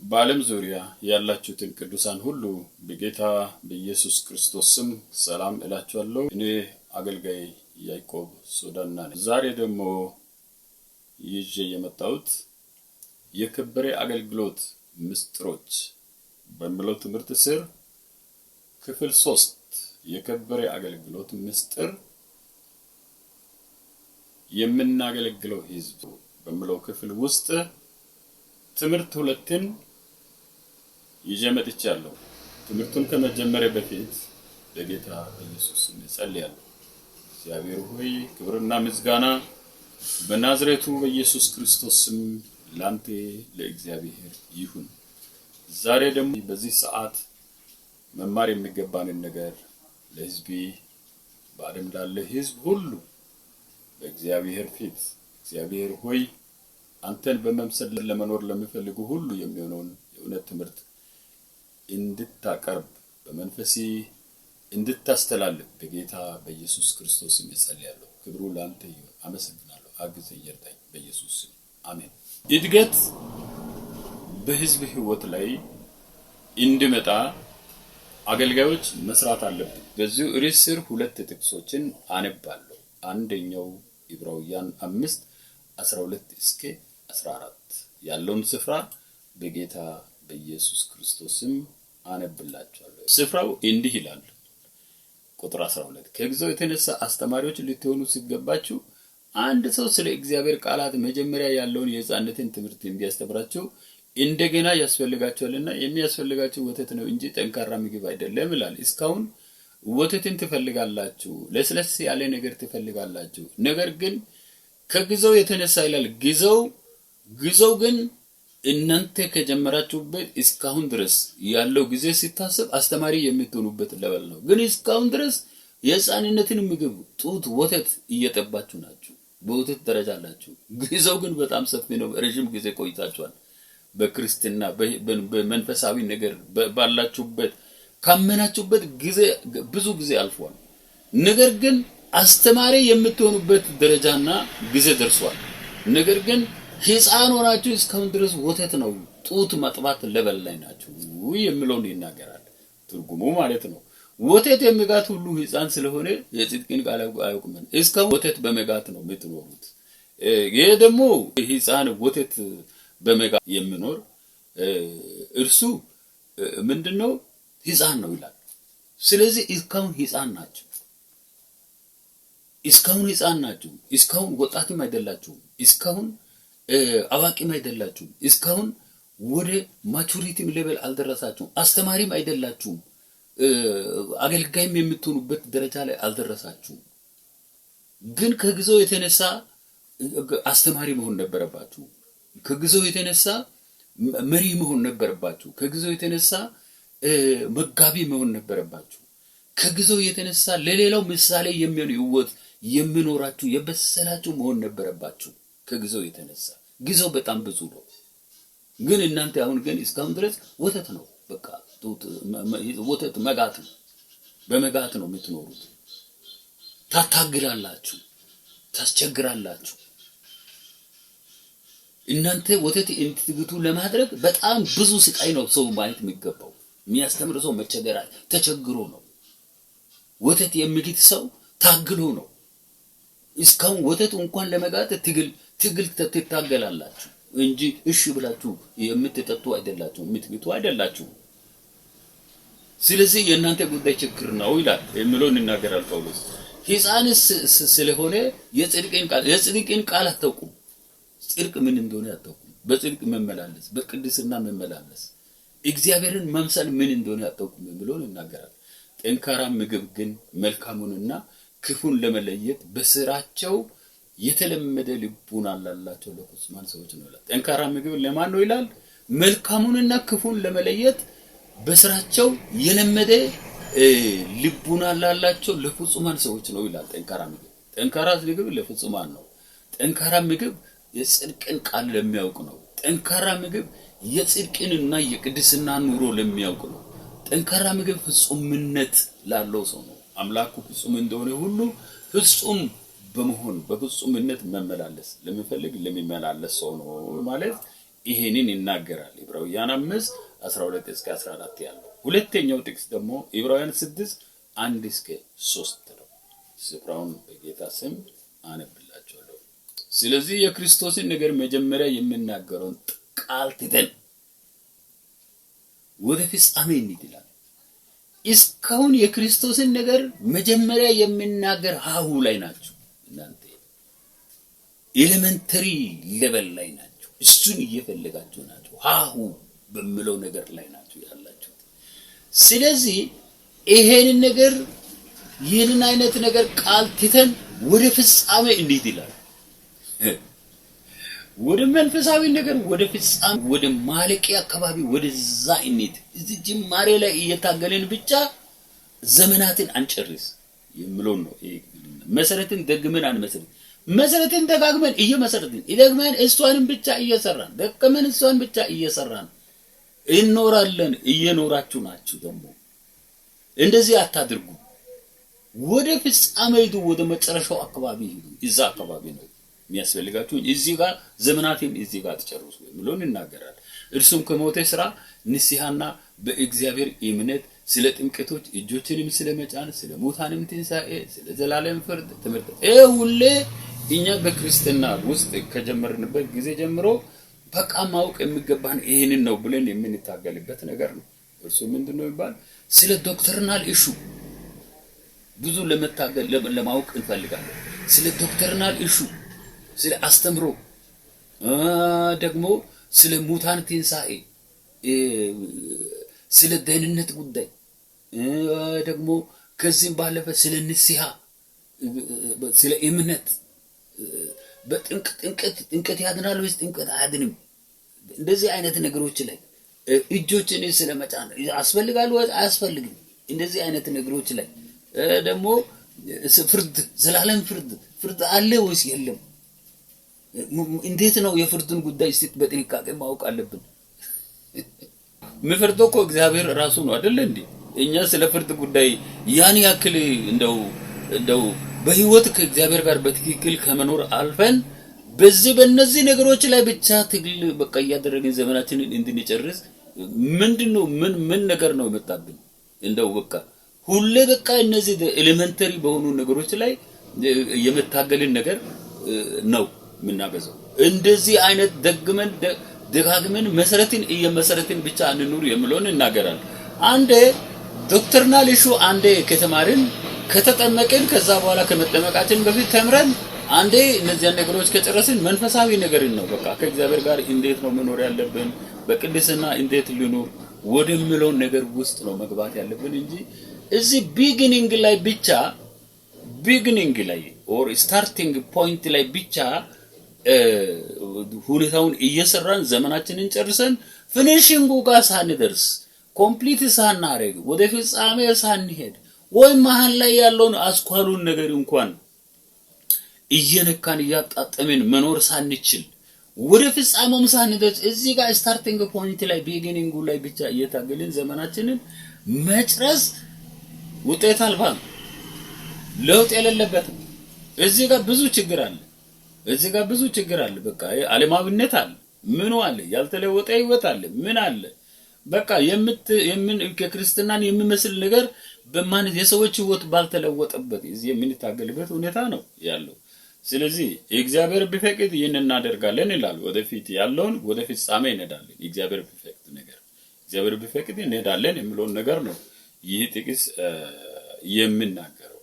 በዓለም ዙሪያ ያላችሁትን ቅዱሳን ሁሉ በጌታ በኢየሱስ ክርስቶስ ስም ሰላም እላችኋለሁ። እኔ አገልጋይ ያዕቆብ ሶዳና ነኝ። ዛሬ ደግሞ ይዤ የመጣሁት የከበረ አገልግሎት ምስጢሮች በሚለው ትምህርት ስር ክፍል 3 የከበረ አገልግሎት ምስጢር የምናገለግለው ሕዝብ በሚለው ክፍል ውስጥ ትምህርት 2ን ይዤ መጥቻለሁ። ትምህርቱን ከመጀመሪያ በፊት ለጌታ ኢየሱስ እንጸልያለን። እግዚአብሔር ሆይ ክብርና ምስጋና በናዝሬቱ በኢየሱስ ክርስቶስ ስም ላንተ ለእግዚአብሔር ይሁን። ዛሬ ደግሞ በዚህ ሰዓት መማር የሚገባንን ነገር ለሕዝቤ በዓለም ላለ ሕዝብ ሁሉ በእግዚአብሔር ፊት እግዚአብሔር ሆይ አንተን በመምሰል ለመኖር ለሚፈልጉ ሁሉ የሚሆነውን የእውነት ትምህርት እንድታቀርብ በመንፈሴ እንድታስተላልፍ በጌታ በኢየሱስ ክርስቶስ ስም እጸልያለሁ። ክብሩ ላንተ ይሁን። አመሰግናለሁ። አግዘኝ፣ እርዳኝ በኢየሱስ ስም አሜን። እድገት በሕዝብ ሕይወት ላይ እንዲመጣ አገልጋዮች መስራት አለብን። በዚህ ርዕስ ስር 2 ጥቅሶችን አነባለሁ። አንደኛው ዕብራውያን 5:12 እስከ 14 ያለውን ስፍራ በጌታ በኢየሱስ ክርስቶስ ስም አነብላችኋለሁ። ስፍራው እንዲህ ይላል። ቁጥር 12 ከጊዜው የተነሳ አስተማሪዎች ልትሆኑ ሲገባችሁ አንድ ሰው ስለ እግዚአብሔር ቃላት መጀመሪያ ያለውን የሕፃንነትን ትምህርት እንዲያስተምራችሁ እንደገና ያስፈልጋችኋልና የሚያስፈልጋችሁ ወተት ነው እንጂ ጠንካራ ምግብ አይደለም ይላል። እስካሁን ወተትን ትፈልጋላችሁ፣ ለስለስ ያለ ነገር ትፈልጋላችሁ። ነገር ግን ከጊዜው የተነሳ ይላል። ጊዜው ግን እናንተ ከጀመራችሁበት እስካሁን ድረስ ያለው ጊዜ ሲታሰብ አስተማሪ የምትሆኑበት ለበል ነው። ግን እስካሁን ድረስ የሕፃንነትን ምግብ ጡት ወተት እየጠባችሁ ናችሁ። በወተት ደረጃ አላችሁ። ጊዜው ግን በጣም ሰፊ ነው። ረጅም ጊዜ ቆይታችኋል። በክርስትና በመንፈሳዊ ነገር ባላችሁበት ካመናችሁበት ጊዜ ብዙ ጊዜ አልፏል። ነገር ግን አስተማሪ የምትሆኑበት ደረጃና ጊዜ ደርሷል። ነገር ግን ሕፃን ሆናችሁ እስካሁን ድረስ ወተት ነው ጡት ማጥባት ለበል ላይ ናችሁ የሚለውን ይናገራል። ትርጉሙ ማለት ነው ወተት የሚጋት ሁሉ ሕፃን ስለሆነ የጽድቅን ቃል አያውቅም። እስካሁን ወተት በመጋት ነው የምትኖሩት። ይሄ ደግሞ ሕፃን ወተት በመጋት የሚኖር እርሱ ምንድነው? ሕፃን ነው ይላል። ስለዚህ እስካሁን ሕፃን ናችሁ። እስካሁን ሕፃን ናችሁ። እስካሁን ወጣትም አይደላችሁም። እስካሁን አዋቂም አይደላችሁም። እስካሁን ወደ ማቹሪቲም ሌቨል አልደረሳችሁም። አስተማሪም አይደላችሁም። አገልጋይም የምትሆኑበት ደረጃ ላይ አልደረሳችሁም። ግን ከጊዜው የተነሳ አስተማሪ መሆን ነበረባችሁ። ከጊዜው የተነሳ መሪ መሆን ነበረባችሁ። ከጊዜው የተነሳ መጋቢ መሆን ነበረባችሁ። ከጊዜው የተነሳ ለሌላው ምሳሌ የሚሆን ሕይወት የሚኖራችሁ የበሰላችሁ መሆን ነበረባችሁ። ከጊዜው የተነሳ ጊዜው በጣም ብዙ ነው። ግን እናንተ አሁን ግን እስካሁን ድረስ ወተት ነው። በቃ ወተት መጋት ነው። በመጋት ነው የምትኖሩት። ታታግላላችሁ፣ ታስቸግራላችሁ። እናንተ ወተት እንድትግቱ ለማድረግ በጣም ብዙ ስቃይ ነው ሰው ማየት የሚገባው። የሚያስተምር ሰው ተቸግሮ ነው። ወተት የሚግት ሰው ታግሎ ነው። እስካሁን ወተት እንኳን ለመጋት ትግል ትታገላላችሁ እንጂ እሺ ብላችሁ የምትጠጡ አይደላችሁ፣ የምትግቱ አይደላችሁ። ስለዚህ የእናንተ ጉዳይ ችግር ነው ይላል የሚለውን ይናገራል ጳውሎስ። ሕፃንስ ስለሆነ የጽድቅን ቃል አታውቁም። ጽድቅ ምን እንደሆነ አታውቁም። በጽድቅ መመላለስ፣ በቅድስና መመላለስ፣ እግዚአብሔርን መምሰል ምን እንደሆነ አታውቁም የሚለውን ይናገራል። ጠንካራ ምግብ ግን መልካሙንና ክፉን ለመለየት በስራቸው የተለመደ ልቡና አላቸው ለፍጹማን ሰዎች ነው ይላል። ጠንካራ ምግብ ለማን ነው ይላል? መልካሙንና ክፉን ለመለየት በስራቸው የለመደ ልቡና አላቸው ለፍጹማን ሰዎች ነው ይላል። ጠንካራ ምግብ ለፍጹማን ነው። ጠንካራ ምግብ የጽድቅን ቃል ለሚያውቅ ነው። ጠንካራ ምግብ የጽድቅንና የቅድስና ኑሮ ለሚያውቅ ነው። ጠንካራ ምግብ ፍጹምነት ላለው ሰው ነው። አምላኩ ፍጹም እንደሆነ ሁሉ ፍጹም በመሆን በፍጹምነት መመላለስ ለሚፈልግ ለሚመላለስ ሰው ነው ማለት ይሄንን ይናገራል። ዕብራውያን 5:12 እስከ 14 ያለው። ሁለተኛው ጥቅስ ደግሞ ዕብራውያን 6:1 እስከ 3 ነው። ስፍራውን በጌታ ስም አነብላችኋለሁ። ስለዚህ የክርስቶስን ነገር መጀመሪያ የምናገረውን ቃል ትተን ወደ ፍጻሜ እንድንል እስካሁን የክርስቶስን ነገር መጀመሪያ የምናገር ሀሁ ላይ ናችሁ እናንተ ኤሌመንተሪ ሌቨል ላይ ናችሁ። እሱን እየፈለጋችሁ ናችሁ። ሀሁ በሚለው ነገር ላይ ናችሁ ያላችሁ። ስለዚህ ይሄንን ነገር ይህንን አይነት ነገር ቃል ትተን ወደ ፍጻሜ እንዴት ይላል? ወደ መንፈሳዊ ነገር ወደ ፍጻሜ ወደ ማለቂያ አካባቢ ወደዛ እንዴት እዚህ ጅማሬ ላይ እየታገለን ብቻ ዘመናትን አንጨርስ የሚለው ነው። መሰረትን ደግመን አንመሰረት መሰረትን ደጋግመን እየመሰረትን ይደግመን እሷንም ብቻ እየሰራን ደቀመን እሷን ብቻ እየሰራን እንኖራለን። እየኖራችሁ ናችሁ። ደግሞ እንደዚህ አታድርጉ። ወደ ፍጻሜ ሂዱ። ወደ መጨረሻው አካባቢ ሂዱ። እዛ አካባቢ ነው የሚያስፈልጋችሁ። እዚህ ጋር ዘመናትን እዚህ ጋር ተጨርሱ የሚለውን ይናገራል። እርሱም ከሞተ ስራ ንስሐና በእግዚአብሔር እምነት ስለ ጥምቀቶች እጆችንም ስለ መጫን ስለ ሙታንም ትንሣኤ ስለ ዘላለም ፍርድ ትምህርት ሁሌ እኛ በክርስትና ውስጥ ከጀመርንበት ጊዜ ጀምሮ በቃ ማወቅ የሚገባን ይሄንን ነው ብለን የምንታገልበት ነገር ነው። እርሱ ምንድነው ይባል? ስለ ዶክትሪናል ኢሹ ብዙ ለመታገል ለማወቅ እንፈልጋለን። ስለ ዶክትሪናል ኢሹ ስለ አስተምሮ ደግሞ ስለ ሙታን ትንሣኤ ስለ ደህንነት ጉዳይ ደግሞ ከዚህም ባለፈ ስለ ንስሐ ስለ እምነት በጥንቀት ያድናል ወይስ ጥንቀት አያድንም? እንደዚህ አይነት ነገሮች ላይ እጆችን ስለ መጫን አስፈልጋል ወይ አያስፈልግም? እንደዚህ አይነት ነገሮች ላይ ደግሞ ፍርድ ዘላለም ፍርድ አለ ወይስ የለም? እንዴት ነው የፍርዱን ጉዳይ እስቲ በጥንቃቄ ማወቅ አለብን። መፍርዶ እኮ እግዚአብሔር ራሱ ነው አይደል እንዴ? እኛ ስለ ፍርድ ጉዳይ ያን ያክል እንደው በህይወት ከእግዚአብሔር ጋር በትክክል ከመኖር አልፈን በእነዚህ ነገሮች ላይ ብቻ ትግል በቃ ያደረግን ዘመናችንን እንድንጨርስ ምንድነው ምን ነገር ነው የመጣብን? እንደው በቃ ሁሌ በቃ እነዚህ ኤሌመንተሪ በሆኑ ነገሮች ላይ የመታገልን ነገር ነው ምናገዘው። እንደዚህ አይነት ደጋግመን መሰረትን እየመሰረትን ብቻ አንኑር የሚለውን እናገራለን። አንዴ ዶክትሪናል ኢሹ አንዴ ከተማርን ከተጠመቅን ከዛ በኋላ ከመጠመቃችን በፊት ተምረን አንዴ እነዚህ ነገሮች ከጨረስን መንፈሳዊ ነገርን ነው በቃ ከእግዚአብሔር ጋር እንዴት ነው መኖር ያለብን በቅድስና እንዴት ልኑር ወደሚለው ነገር ውስጥ ነው መግባት ያለብን እንጂ እዚህ ቢጊኒንግ ላይ ኦር ስታርቲንግ ፖይንት ላይ ብቻ ሁኔታውን እየሰራን ዘመናችንን ጨርሰን ፊኒሺንጉ ጋር ሳንደርስ ኮምፕሊት ሳናረግ ወደ ፍጻሜ ሳንሄድ ወይ መሃል ላይ ያለውን አስኳሉን ነገር እንኳን እየነካን እያጣጣመን መኖር ሳንችል ወደ ፍጻሜው ሳንደርስ እዚህ ጋር ስታርቲንግ ፖይንት ላይ ቢጊኒንጉ ላይ ብቻ እየታገልን ዘመናችንን መጨረስ ውጤት አልባ ለውጥ የሌለበት እዚህ ጋር ብዙ ችግር አለ። በቃ ዓለማዊነት አለ። ምን አለ? ያልተለወጠ ህይወት አለ። ምን አለ? በቃ ከክርስትናን የሚመስል ነገር በማን የሰዎች ህይወት ባልተለወጠበት እዚህ የምንታገልበት ሁኔታ ነው ያለው። ስለዚህ እግዚአብሔር ቢፈቅድ ይህንን እናደርጋለን ይላል። ወደፊት ያለውን ወደ ፍጻሜ እንሄዳለን። እግዚአብሔር ቢፈቅድ እንሄዳለን የሚለውን ነገር ነው ይህ ጥቅስ የምናገረው።